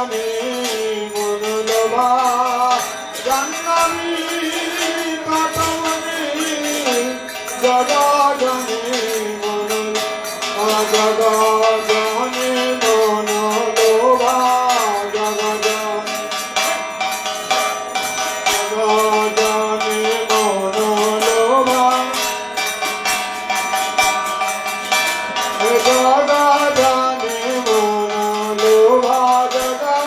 জানে মন লোভা জান্নামি কাটামনি জগা জানে মন জগা জানে মন লোভা জগা জানে মন লোভা জগা জানে মন লোভা জগা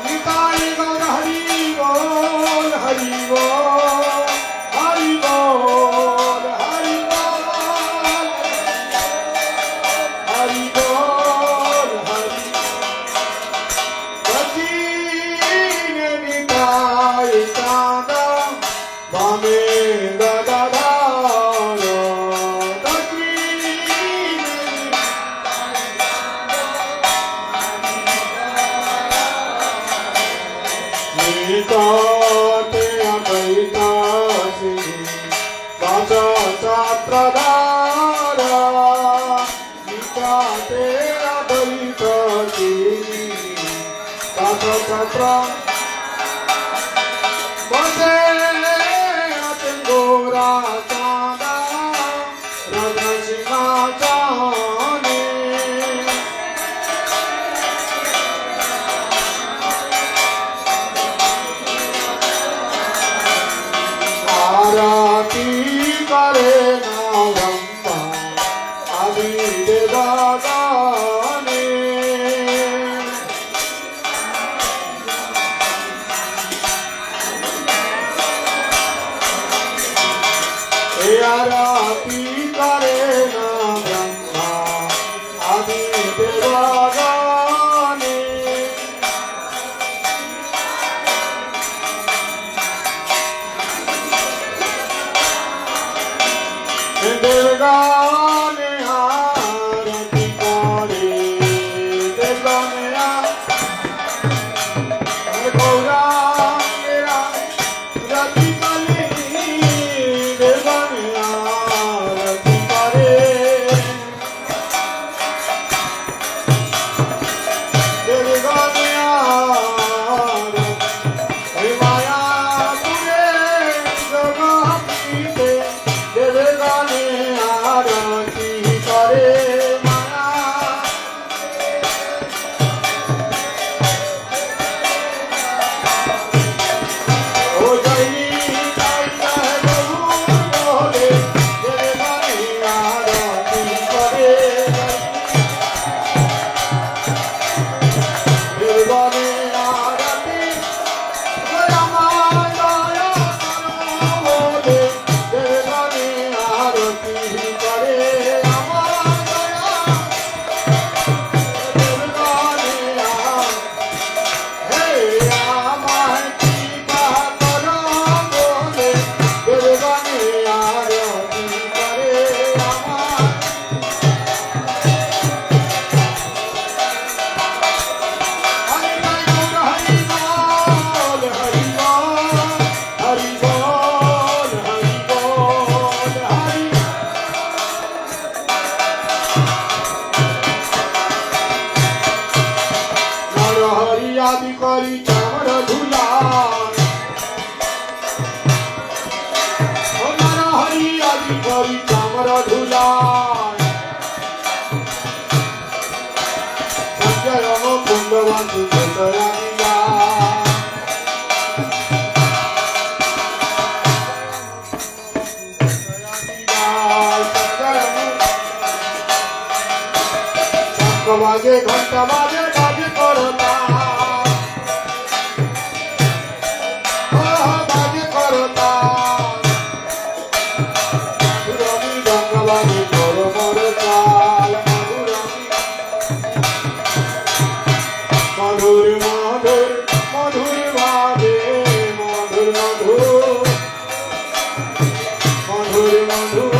নিতাই গৌর হরি বল হরি বল হরি বল হরি বল হরি বল হরি দক্ষিণ নিতাই চাঁদা বামে গদাধর দক্ষিণ নিকটে অদ্বৈতাসি দশ ছাত্রধার নিকটে অদ্বৈতাসি দশ ছাত্র বসে আছেন গোরা চাঁদা রাধা সিংহাসনে আরতি করে না ব্রহ্মা আদি দেবগণে এ আরতি করে না ব্রহ্মা আদি দেবগণে দেবগণে আরতি করে দেবগণে গৌরাঙ্গেরা রতি কলে দেবগণে আরতি করে দেবগণে আরতি মায়াপুরে জগৎটিতে দেবগণে আরতি করে মায়া ও জয়নি তাই প্রভু বলে দেবগণে আরতি করে দেবগণে আরতি আমার দয়া করো বলে দেবগণে আরতি করে আমার দয়া দেবগণে হে আমায় কৃপা করো বলে দেবগণে আরতি করে আমার হরি বল হরি বল হরি বল হরি বল হরি নর হরি আদি করি চামর ধুলায় ও নর হরি আদি করি চামর ধুলায় সঞ্জয় কুণ্ড বান্ধু দয়া দিলা বাজে ঘন্টা বাজে বাজে করতা বাজে করতা সুরমি গঙ্গা বাজে করো মর চাল মধুর মধুর মধুর বাজে মধুর মধুর মধুর মধুর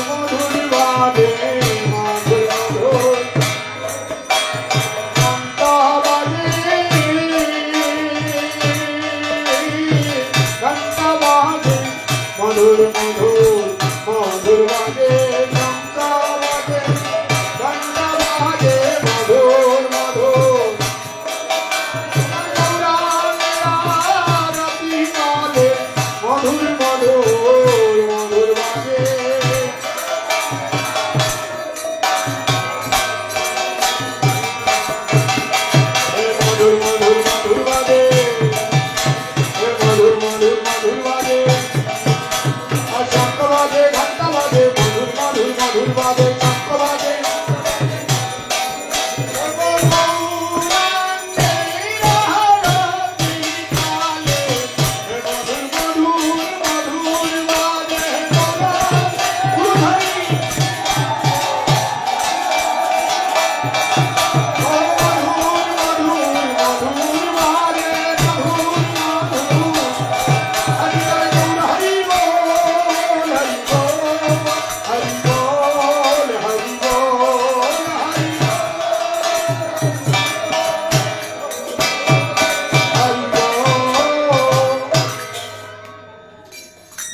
মধুর বাজে মধুর মধুর বাজে শঙ্খ বাজে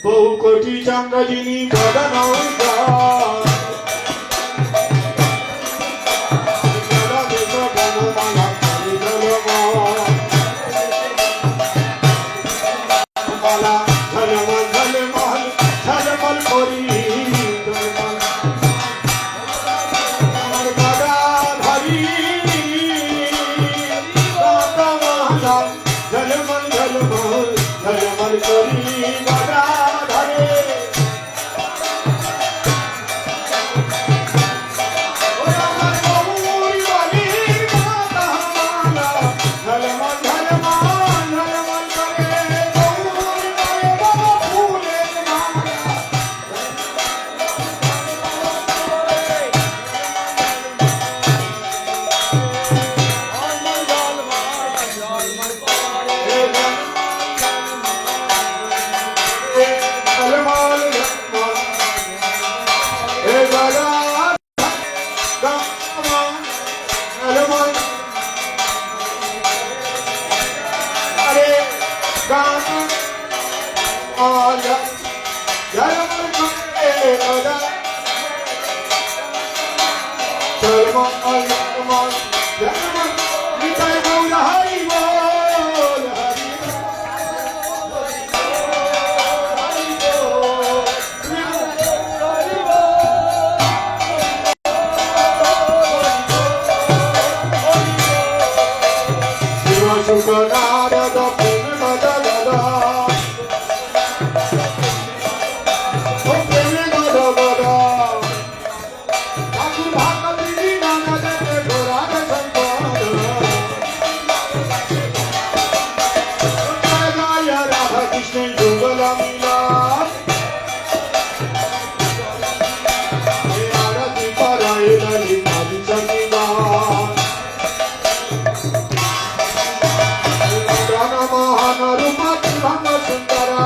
বহু কোটি চাঙ্গা যিনি বদন মালা ঝলমল ঝলমল ঝলমল করি আমার গদা ধরি মালা ঝলমল ঝলমল ঝলমল করি গদা ধরে আমার গৌরী বালির মাতা মালা ঝলমল ঝলমল ঝলমল করে গৌরী বালি বাবা ফুলের মালা ঝলমল ঝলমল এ গদা ঝলমল আরে গান আলা ঝলমল করে গদা ঝলমল ঝলমল ঝলমল নিতাই গৌর হরি বল হরি শিব শুক নারদ প্রেম গদ গদ ও প্রেম গদ গদ ঠাকুর ভাগবতী নানা দেবে ঘোরার সম্পদ জয় জয় রাধা কৃষ্ণ যুগল মিলন আরতি করায় ললিতা বিচকিবান মহান রূপা ভঙ্গ সুন্দরা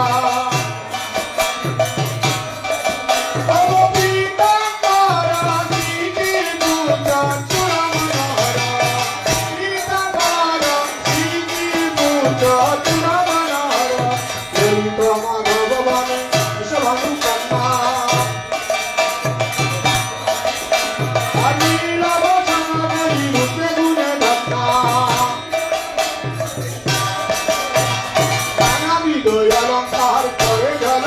অলঙ্কার করে গেল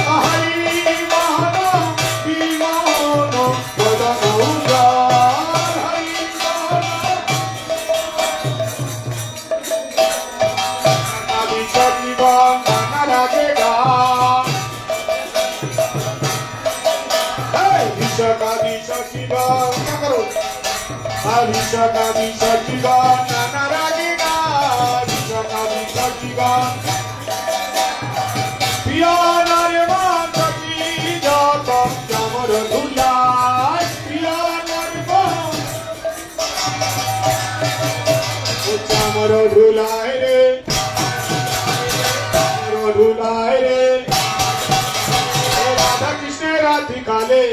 হরি মোহন বিমোহন বদন উজার হরি আমি সজীবন নানা রাগে গান বিশ্বকাবি সজীবন করো বিশ্বকাবি সজীবন নানা রাগে গান বিশ্বকাবি সজীবন পিয়ানার মান সখী যত চামর ধুলায় পিয়ানার মান চামর ধুলায় রে চামর ধুলায় রে রাধা কৃষ্ণের রাধি কালে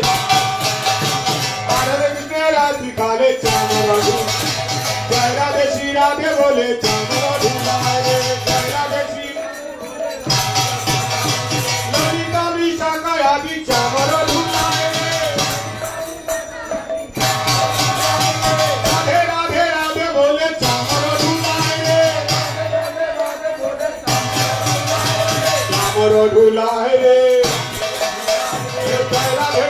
রাধা কৃষ্ণের রাধি কালে চামর ধুলায় জয় রাধে শ্রী রাধে বলে চামর ধুলায় রে জয় রাধে শ্রী ললিতা বিশাখা আদি চামর ধুলায় রে রাধে রাধে রাধে বলে চামর ধুলায় রে চামর ধুলায় রে জয় রাধে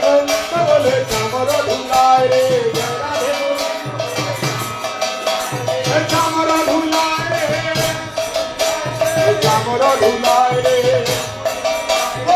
বলে চামর ধুলায় রে জয় রাধে চামর ধুলায় রে চামর ধুলায় রে ও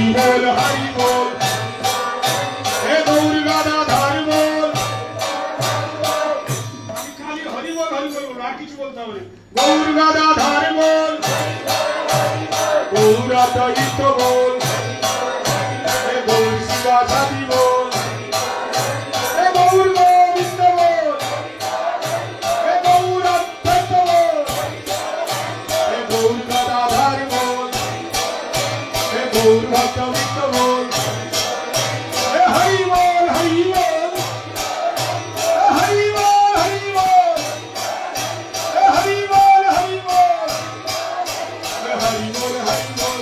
হরি বল হরি বল হে গৌর গাদাধার বল খালি হরি বল বল আর কিছু বলতে হবে গৌর গাদাধার বল গৌরাদ্বৈত বল হে গৌর শিবাসাদি বল হে গৌর গোবিন্দ বল হে গৌর অদ্বৈত বল হে গৌর গাদাধার বল হে গৌর ভক্তবৃন্দ বল হে হরি বল হরি বল হরি বল হরি বল হে হরি বল হরি বল হে হরি বল হরি বল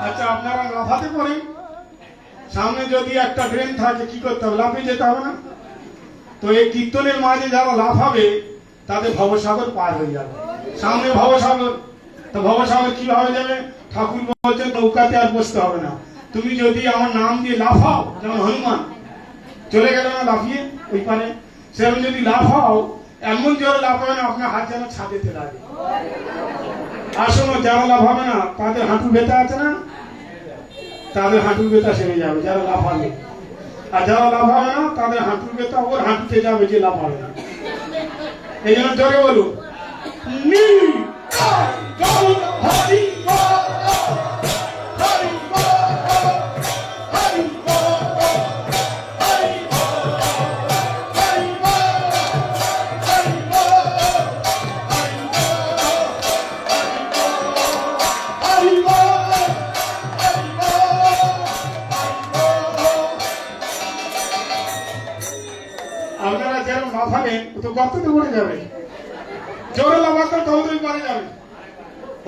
আচ্ছা আপনারা লাফাতে পারেন সামনে যদি একটা ড্রেন থাকে কি করতে হবে লাফিয়ে যেতে হবে না তো এই কীর্তনের মাঝে যারা লাফাবে তাদের ভবসাগর পার হয়ে যাবে সামনে ভবসাগর তো ভবসাগর কিভাবে যাবে ঠাকুর বলছেন নৌকাতে আর বসতে হবে না তুমি যদি আমার নাম দিয়ে লাফাও যেমন হনুমান চলে গেল না লাফিয়ে ওই পারে সেরকম যদি লাফাও এমন জোরে লাফাবে না আপনার হাত যেন ছাদেতে লাগে আর শোনো যারা লাফাবে না তাদের হাঁটু ব্যথা আছে না তাদের হাঁটুর ব্যথা সেরে যাবে যারা লাফাবে আর যারা লাফাবে না তাদের হাঁটুর ব্যথা ওর হাঁটুতে যাবে যে লাফাবে না এই জন্য জোরে বলুন হরি আপনারা যেরকম লাফাবেন তো গর্ততে পড়ে যাবে জোরে লাফাতে দৌড়ই পারে যাবে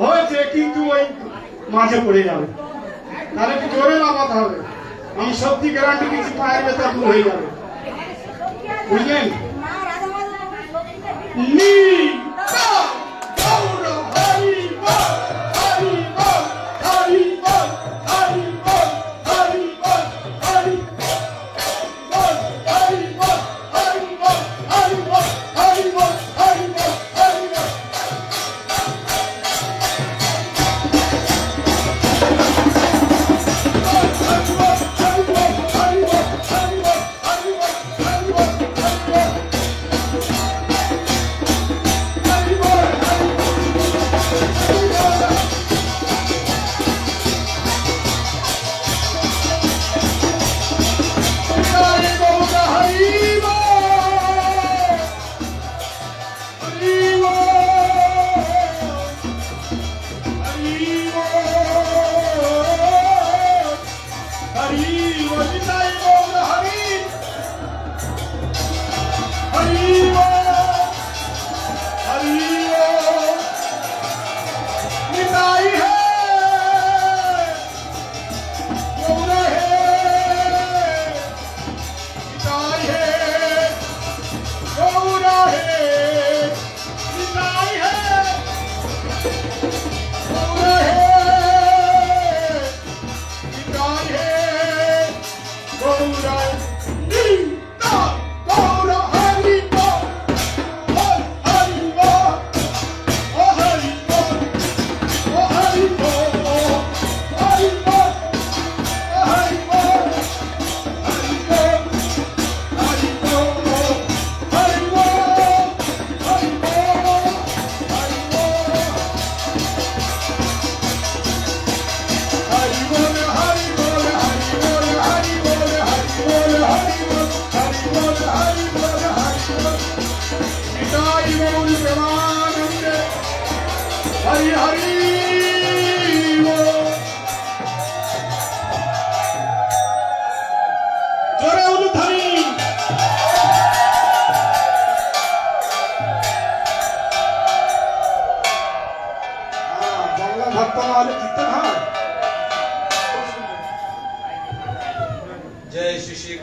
হয়েছে কিন্তু ওই মাঝে পড়ে যাবে তাহলে কি জোরে লাফাতে হবে আমি সত্যি গ্যারান্টি দিচ্ছি পায়ের ব্যথা দূর হয়ে যাবে বুঝলেন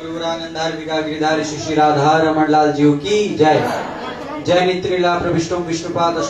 गौरानंदार्विका गिरिधारी श्री राधा रमण लाल जी की जय। जय नित्य लीला प्रविष्टम विष्णुपाद